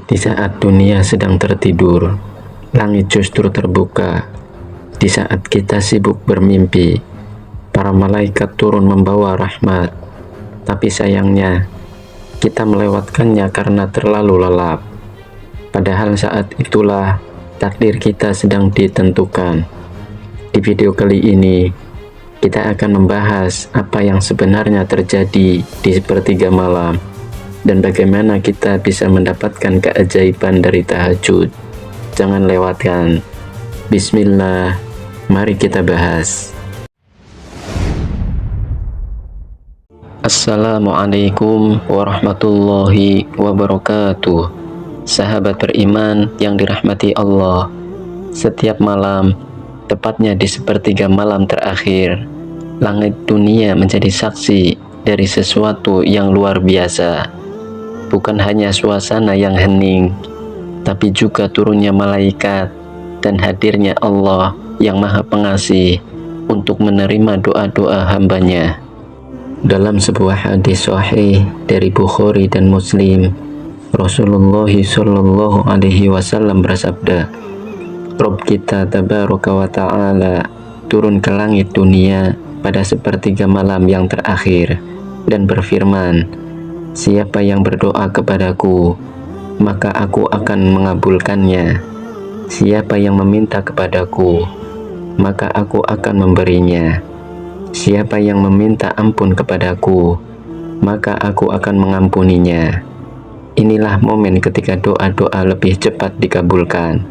Di saat dunia sedang tertidur, langit justru terbuka. Di saat kita sibuk bermimpi, para malaikat turun membawa rahmat. Tapi sayangnya, kita melewatkannya karena terlalu lelap. Padahal saat itulah takdir kita sedang ditentukan. Di video kali ini, kita akan membahas apa yang sebenarnya terjadi di sepertiga malam dan bagaimana kita bisa mendapatkan keajaiban dari tahajud. Jangan lewatkan. Bismillah, mari kita bahas. Assalamualaikum warahmatullahi wabarakatuh. Sahabat beriman yang dirahmati Allah, setiap malam, tepatnya di sepertiga malam terakhir, langit dunia menjadi saksi dari sesuatu yang luar biasa. Bukan hanya suasana yang hening, tapi juga turunnya malaikat dan hadirnya Allah yang Maha Pengasih untuk menerima doa-doa hambanya. Dalam sebuah hadis sahih dari Bukhari dan Muslim, Rasulullah Shallallahu Alaihi Wasallam bersabda, Rabb kita tabaraka wa ta'ala turun ke langit dunia pada sepertiga malam yang terakhir dan berfirman, siapa yang berdoa kepadaku, maka aku akan mengabulkannya. Siapa yang meminta kepadaku, maka aku akan memberinya. Siapa yang meminta ampun kepadaku, maka aku akan mengampuninya. Inilah momen ketika doa-doa lebih cepat dikabulkan,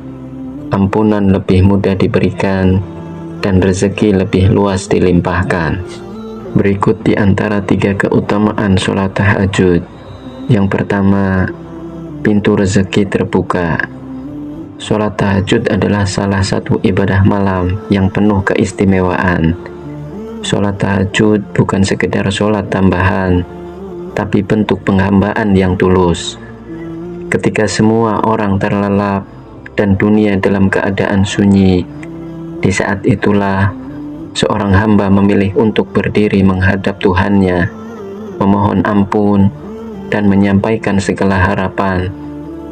ampunan lebih mudah diberikan, dan rezeki lebih luas dilimpahkan. Berikut di antara 3 keutamaan sholat tahajud. Yang pertama, pintu rezeki terbuka. Sholat tahajud adalah salah satu ibadah malam yang penuh keistimewaan. Sholat tahajud bukan sekedar sholat tambahan, tapi bentuk penghambaan yang tulus. Ketika semua orang terlelap dan dunia dalam keadaan sunyi, di saat itulah seorang hamba memilih untuk berdiri menghadap Tuhannya, memohon ampun, dan menyampaikan segala harapan.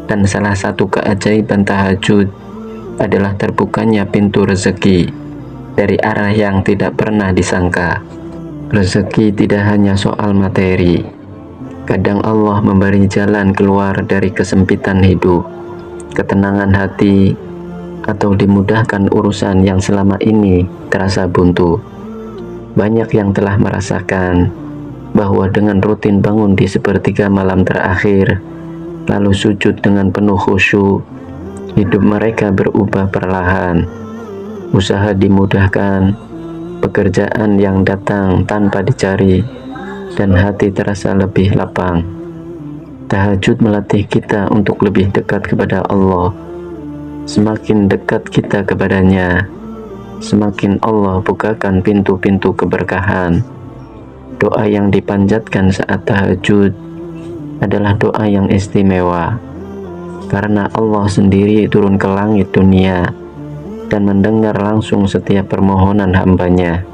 Dan salah satu keajaiban tahajud adalah terbukanya pintu rezeki dari arah yang tidak pernah disangka. Rezeki tidak hanya soal materi. Kadang Allah memberi jalan keluar dari kesempitan hidup, ketenangan hati, atau dimudahkan urusan yang selama ini terasa buntu. Banyak yang telah merasakan bahwa dengan rutin bangun di sepertiga malam terakhir, lalu sujud dengan penuh khusyuk, hidup mereka berubah perlahan. Usaha dimudahkan, pekerjaan yang datang tanpa dicari, dan hati terasa lebih lapang. Tahajud melatih kita untuk lebih dekat kepada Allah. Semakin dekat kita kepadanya, semakin Allah bukakan pintu-pintu keberkahan. Doa yang dipanjatkan saat tahajud adalah doa yang istimewa, karena Allah sendiri turun ke langit dunia dan mendengar langsung setiap permohonan hambanya.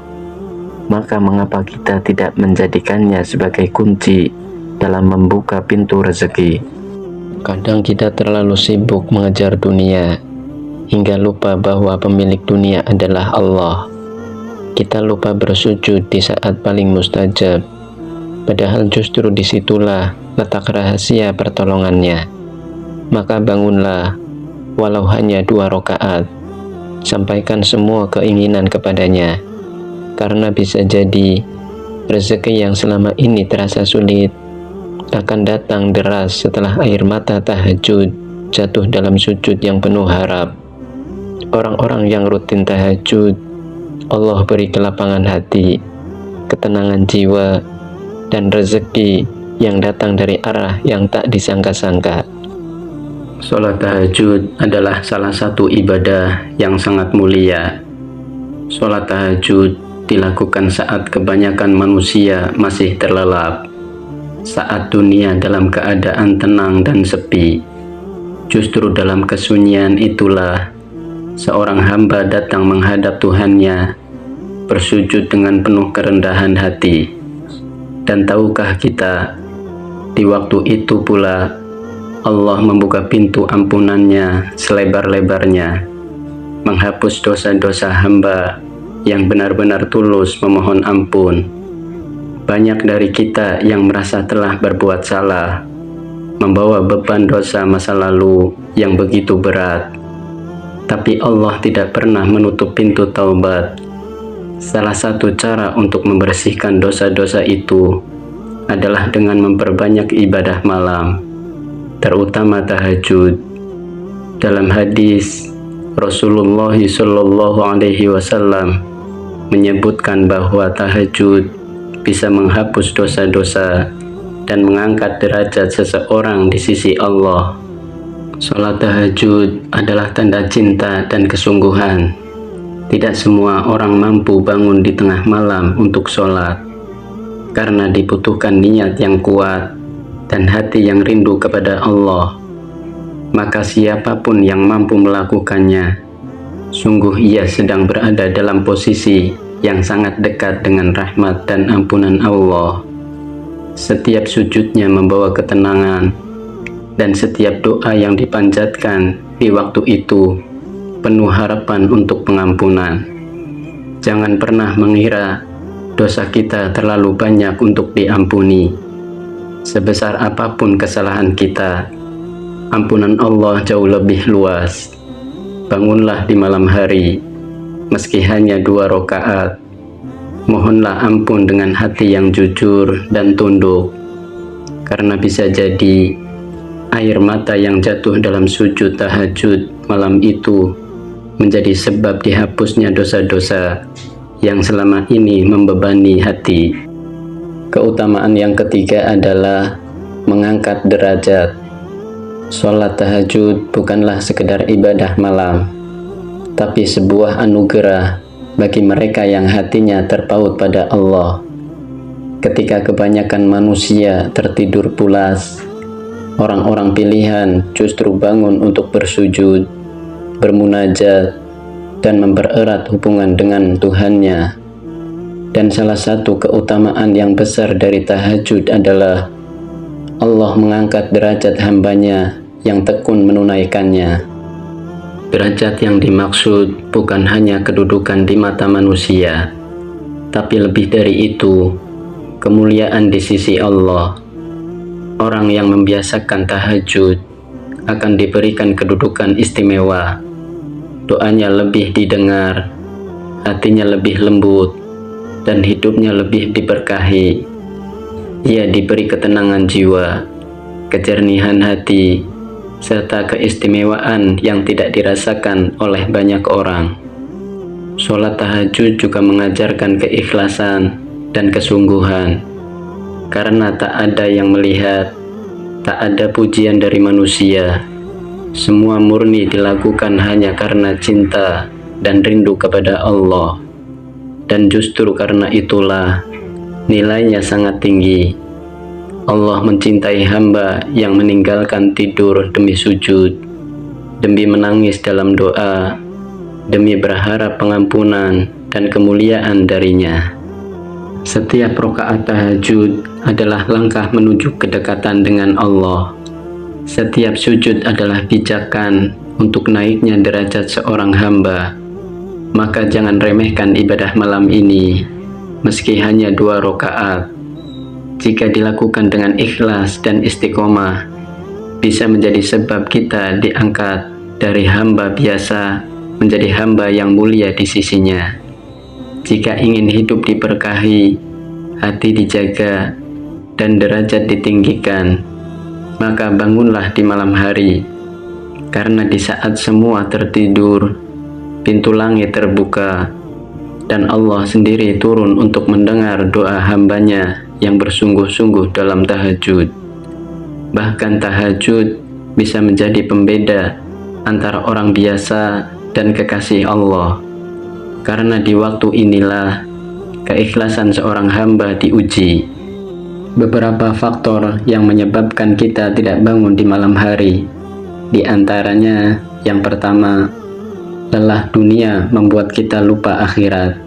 Maka mengapa kita tidak menjadikannya sebagai kunci dalam membuka pintu rezeki? Kadang kita terlalu sibuk mengejar dunia, hingga lupa bahwa pemilik dunia adalah Allah. Kita lupa bersujud di saat paling mustajab, padahal justru disitulah letak rahasia pertolongannya. Maka bangunlah, walau hanya 2 rakaat, sampaikan semua keinginan kepadanya, karena bisa jadi rezeki yang selama ini terasa sulit akan datang deras setelah air mata tahajud jatuh dalam sujud yang penuh harap. Orang-orang yang rutin tahajud, Allah beri kelapangan hati, ketenangan jiwa, dan rezeki yang datang dari arah yang tak disangka-sangka. Sholat tahajud adalah salah satu ibadah yang sangat mulia. Sholat tahajud dilakukan saat kebanyakan manusia masih terlelap, saat dunia dalam keadaan tenang dan sepi. Justru dalam kesunyian itulah seorang hamba datang menghadap Tuhannya, bersujud dengan penuh kerendahan hati. Dan tahukah kita, di waktu itu pula Allah membuka pintu ampunannya selebar-lebarnya, menghapus dosa-dosa hamba yang benar-benar tulus memohon ampun. Banyak dari kita yang merasa telah berbuat salah, membawa beban dosa masa lalu yang begitu berat. Tapi Allah tidak pernah menutup pintu taubat. Salah satu cara untuk membersihkan dosa-dosa itu adalah dengan memperbanyak ibadah malam, terutama tahajud. Dalam hadis, Rasulullah SAW menyebutkan bahwa tahajud bisa menghapus dosa-dosa dan mengangkat derajat seseorang di sisi Allah. Salat tahajud adalah tanda cinta dan kesungguhan. Tidak semua orang mampu bangun di tengah malam untuk sholat, karena dibutuhkan niat yang kuat dan hati yang rindu kepada Allah. Maka siapapun yang mampu melakukannya, sungguh ia sedang berada dalam posisi yang sangat dekat dengan rahmat dan ampunan Allah. Setiap sujudnya membawa ketenangan, dan setiap doa yang dipanjatkan di waktu itu penuh harapan untuk pengampunan. Jangan pernah mengira dosa kita terlalu banyak untuk diampuni. Sebesar apapun kesalahan kita, ampunan Allah jauh lebih luas. Bangunlah di malam hari, meski hanya 2 rakaat. Mohonlah ampun dengan hati yang jujur dan tunduk, karena bisa jadi air mata yang jatuh dalam sujud tahajud malam itu menjadi sebab dihapusnya dosa-dosa yang selama ini membebani hati. Keutamaan yang ketiga adalah mengangkat derajat. Sholat tahajud bukanlah sekedar ibadah malam, tapi sebuah anugerah bagi mereka yang hatinya terpaut pada Allah. Ketika kebanyakan manusia tertidur pulas, orang-orang pilihan justru bangun untuk bersujud, bermunajat, dan mempererat hubungan dengan Tuhannya. Dan salah satu keutamaan yang besar dari tahajud adalah Allah mengangkat derajat hambanya yang tekun menunaikannya. Derajat yang dimaksud bukan hanya kedudukan di mata manusia, tapi lebih dari itu, kemuliaan di sisi Allah. Orang yang membiasakan tahajud akan diberikan kedudukan istimewa. Doanya lebih didengar, hatinya lebih lembut, dan hidupnya lebih diberkahi. Ia diberi ketenangan jiwa, kejernihan hati, serta keistimewaan yang tidak dirasakan oleh banyak orang. Sholat tahajud juga mengajarkan keikhlasan dan kesungguhan, karena tak ada yang melihat, tak ada pujian dari manusia. Semua murni dilakukan hanya karena cinta dan rindu kepada Allah. Dan justru karena itulah nilainya sangat tinggi. Allah mencintai hamba yang meninggalkan tidur demi sujud, demi menangis dalam doa, demi berharap pengampunan dan kemuliaan darinya. Setiap rakaat tahajud adalah langkah menuju kedekatan dengan Allah. Setiap sujud adalah pijakan untuk naiknya derajat seorang hamba. Maka jangan remehkan ibadah malam ini, meski hanya 2 rakaat. Jika dilakukan dengan ikhlas dan istiqomah, bisa menjadi sebab kita diangkat dari hamba biasa menjadi hamba yang mulia di sisinya. Jika ingin hidup diberkahi, hati dijaga, dan derajat ditinggikan, maka bangunlah di malam hari, karena di saat semua tertidur, pintu langit terbuka, dan Allah sendiri turun untuk mendengar doa hambanya yang bersungguh-sungguh dalam tahajud. Bahkan tahajud bisa menjadi pembeda antara orang biasa dan kekasih Allah, karena di waktu inilah keikhlasan seorang hamba diuji. Beberapa faktor yang menyebabkan kita tidak bangun di malam hari. Di antaranya, yang pertama, lelah dunia membuat kita lupa akhirat.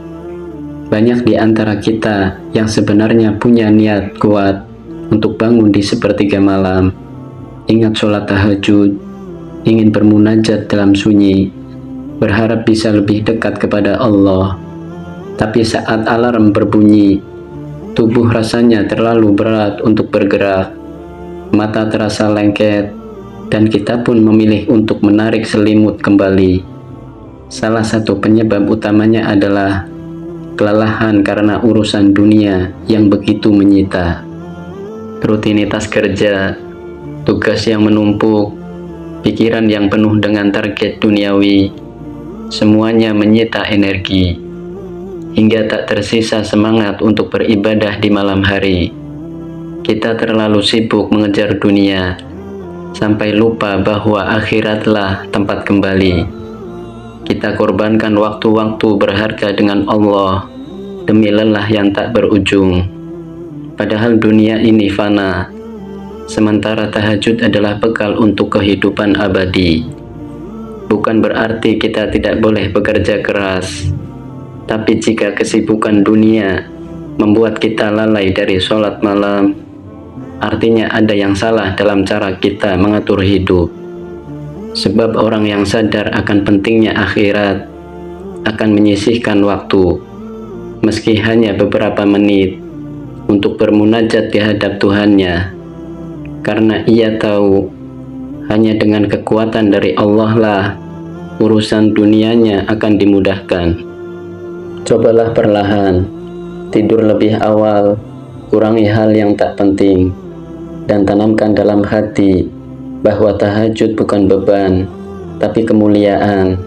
Banyak di antara kita yang sebenarnya punya niat kuat untuk bangun di sepertiga malam, ingat sholat tahajud, ingin bermunajat dalam sunyi, berharap bisa lebih dekat kepada Allah. Tapi saat alarm berbunyi, tubuh rasanya terlalu berat untuk bergerak, mata terasa lengket, dan kita pun memilih untuk menarik selimut kembali. Salah satu penyebab utamanya adalah kelelahan karena urusan dunia yang begitu menyita. Rutinitas kerja, tugas yang menumpuk, pikiran yang penuh dengan target duniawi, semuanya menyita energi, hingga tak tersisa semangat untuk beribadah di malam hari. Kita terlalu sibuk mengejar dunia, sampai lupa bahwa akhiratlah tempat kembali. Kita korbankan waktu-waktu berharga dengan Allah, demi lelah yang tak berujung. Padahal dunia ini fana, sementara tahajud adalah bekal untuk kehidupan abadi. Bukan berarti kita tidak boleh bekerja keras, tapi jika kesibukan dunia membuat kita lalai dari sholat malam, artinya ada yang salah dalam cara kita mengatur hidup. Sebab orang yang sadar akan pentingnya akhirat akan menyisihkan waktu, meski hanya beberapa menit, untuk bermunajat di hadap Tuhannya, karena ia tahu hanya dengan kekuatan dari Allah lah urusan dunianya akan dimudahkan. Cobalah perlahan, tidur lebih awal, kurangi hal yang tak penting, dan tanamkan dalam hati bahwa tahajud bukan beban, tapi kemuliaan.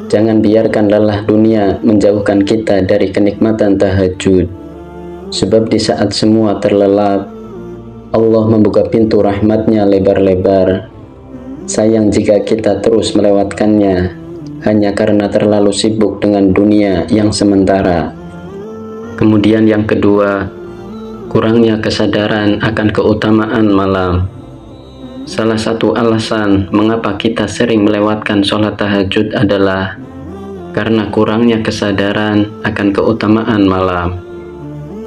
Jangan biarkan lelah dunia menjauhkan kita dari kenikmatan tahajud. Sebab di saat semua terlelap, Allah membuka pintu rahmatnya lebar-lebar. Sayang jika kita terus melewatkannya hanya karena terlalu sibuk dengan dunia yang sementara. Kemudian yang kedua, kurangnya kesadaran akan keutamaan malam. Salah satu alasan mengapa kita sering melewatkan sholat tahajud adalah karena kurangnya kesadaran akan keutamaan malam.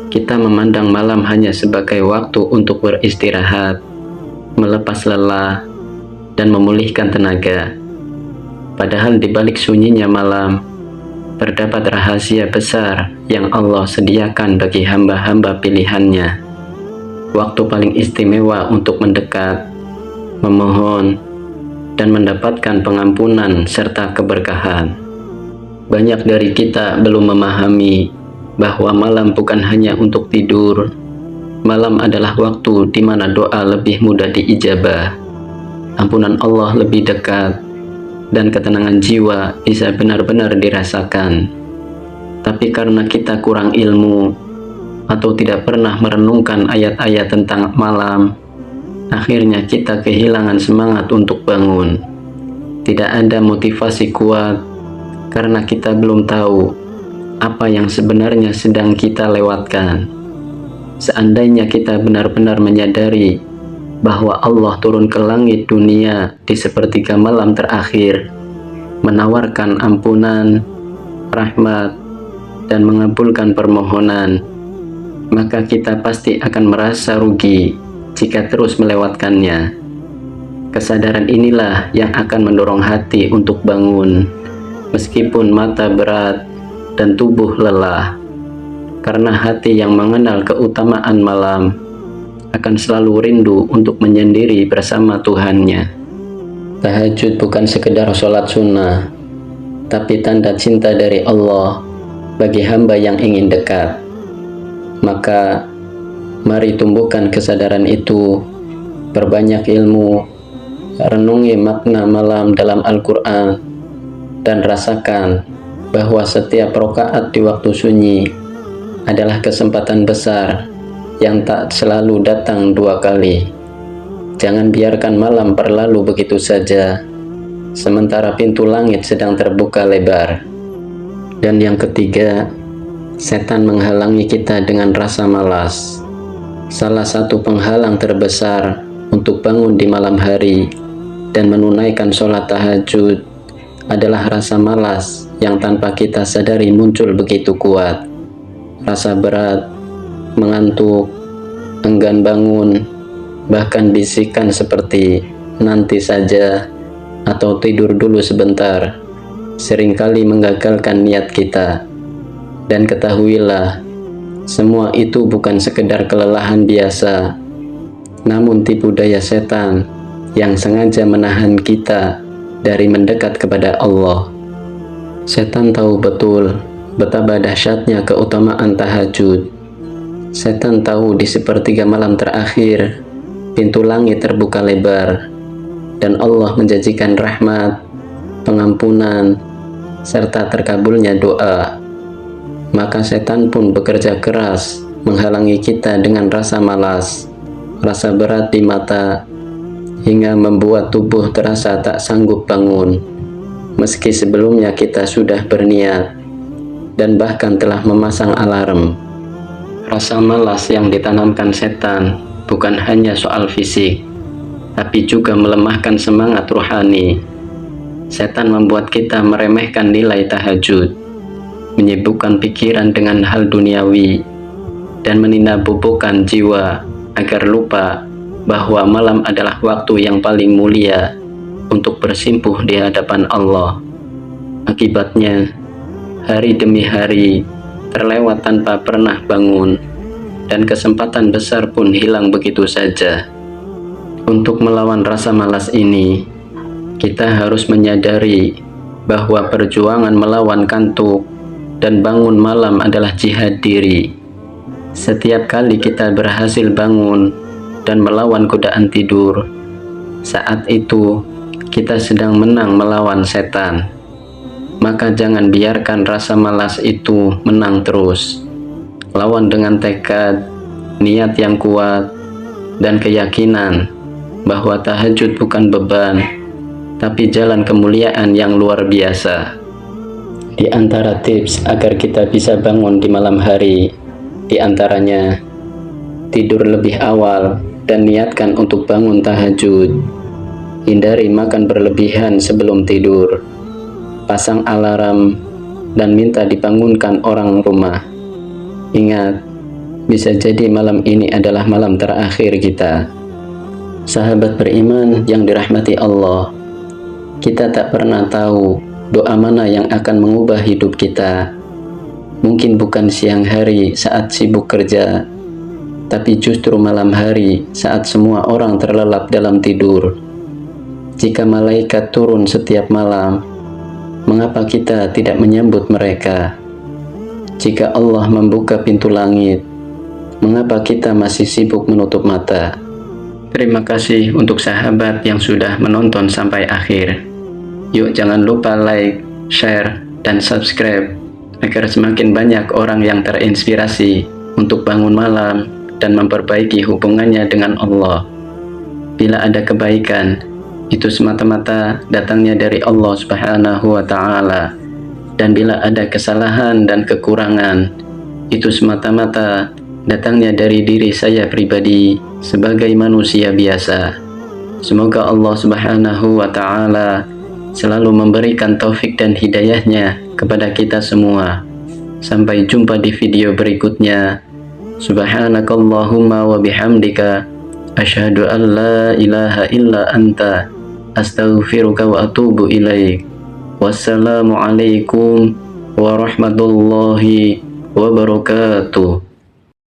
Kita memandang malam hanya sebagai waktu untuk beristirahat, melepas lelah, dan memulihkan tenaga. Padahal di balik sunyinya malam, terdapat rahasia besar yang Allah sediakan bagi hamba-hamba pilihannya. Waktu paling istimewa untuk mendekat, memohon, dan mendapatkan pengampunan serta keberkahan. Banyak dari kita belum memahami bahwa malam bukan hanya untuk tidur. Malam adalah waktu di mana doa lebih mudah diijabah, ampunan Allah lebih dekat, dan ketenangan jiwa bisa benar-benar dirasakan. Tapi karena kita kurang ilmu atau tidak pernah merenungkan ayat-ayat tentang malam, akhirnya kita kehilangan semangat untuk bangun. Tidak ada motivasi kuat karena kita belum tahu apa yang sebenarnya sedang kita lewatkan. Seandainya kita benar-benar menyadari bahwa Allah turun ke langit dunia di sepertiga malam terakhir, menawarkan ampunan, rahmat, dan mengabulkan permohonan, maka kita pasti akan merasa rugi jika terus melewatkannya. Kesadaran inilah yang akan mendorong hati untuk bangun, meskipun mata berat dan tubuh lelah, karena hati yang mengenal keutamaan malam akan selalu rindu untuk menyendiri bersama Tuhannya. Tahajud bukan sekedar sholat sunnah, tapi tanda cinta dari Allah bagi hamba yang ingin dekat. Maka mari tumbuhkan kesadaran itu, perbanyak ilmu, renungi makna malam dalam Al-Quran, dan rasakan bahwa setiap rakaat di waktu sunyi adalah kesempatan besar yang tak selalu datang dua kali. Jangan biarkan malam berlalu begitu saja, sementara pintu langit sedang terbuka lebar. Dan yang ketiga, setan menghalangi kita dengan rasa malas. Salah satu penghalang terbesar untuk bangun di malam hari dan menunaikan sholat tahajud adalah rasa malas yang tanpa kita sadari muncul begitu kuat. Rasa berat, mengantuk, enggan bangun, Bahkan bisikan seperti nanti saja atau tidur dulu sebentar seringkali menggagalkan niat kita. Dan ketahuilah, semua itu bukan sekedar kelelahan biasa, namun tipu daya setan yang sengaja menahan kita dari mendekat kepada Allah. Setan tahu betul betapa dahsyatnya keutamaan tahajud. Setan tahu di sepertiga malam terakhir pintu langit terbuka lebar dan Allah menjanjikan rahmat, pengampunan, serta terkabulnya doa. Maka setan pun bekerja keras menghalangi kita dengan rasa malas, rasa berat di mata, hingga membuat tubuh terasa tak sanggup bangun, meski sebelumnya kita sudah berniat dan bahkan telah memasang alarm. Rasa malas yang ditanamkan setan bukan hanya soal fisik, tapi juga melemahkan semangat rohani. Setan membuat kita meremehkan nilai tahajud, menyibukkan pikiran dengan hal duniawi, dan meninabobokan jiwa agar lupa bahwa malam adalah waktu yang paling mulia untuk bersimpuh di hadapan Allah. Akibatnya, hari demi hari terlewat tanpa pernah bangun, dan kesempatan besar pun hilang begitu saja. Untuk melawan rasa malas ini, kita harus menyadari bahwa perjuangan melawan kantuk dan bangun malam adalah jihad diri. Setiap kali kita berhasil bangun dan melawan godaan tidur, saat itu kita sedang menang melawan setan. Maka jangan biarkan rasa malas itu menang terus. Lawan dengan tekad, niat yang kuat, dan keyakinan bahwa tahajud bukan beban, tapi jalan kemuliaan yang luar biasa. Di antara tips agar kita bisa bangun di malam hari, di antaranya tidur lebih awal dan niatkan untuk bangun tahajud. Hindari makan berlebihan sebelum tidur. Pasang alarm dan minta dibangunkan orang rumah. Ingat, bisa jadi malam ini adalah malam terakhir kita. Sahabat beriman yang dirahmati Allah, kita tak pernah tahu doa mana yang akan mengubah hidup kita. Mungkin bukan siang hari saat sibuk kerja, tapi justru malam hari saat semua orang terlelap dalam tidur. Jika malaikat turun setiap malam, mengapa kita tidak menyambut mereka? Jika Allah membuka pintu langit, mengapa kita masih sibuk menutup mata? Terima kasih untuk sahabat yang sudah menonton sampai akhir. Yuk jangan lupa like, share, dan subscribe agar semakin banyak orang yang terinspirasi untuk bangun malam dan memperbaiki hubungannya dengan Allah. Bila ada kebaikan, itu semata-mata datangnya dari Allah Subhanahu wa Ta'ala, dan bila ada kesalahan dan kekurangan, itu semata-mata datangnya dari diri saya pribadi sebagai manusia biasa. Semoga Allah Subhanahu wa Ta'ala selalu memberikan taufik dan hidayahnya kepada kita semua. Sampai jumpa di video berikutnya. Subhanakallahumma wa bihamdika asyhadu an la ilaha illa anta astaghfiruka wa atubu ilaik. Wassalamualaikum warahmatullahi wabarakatuh.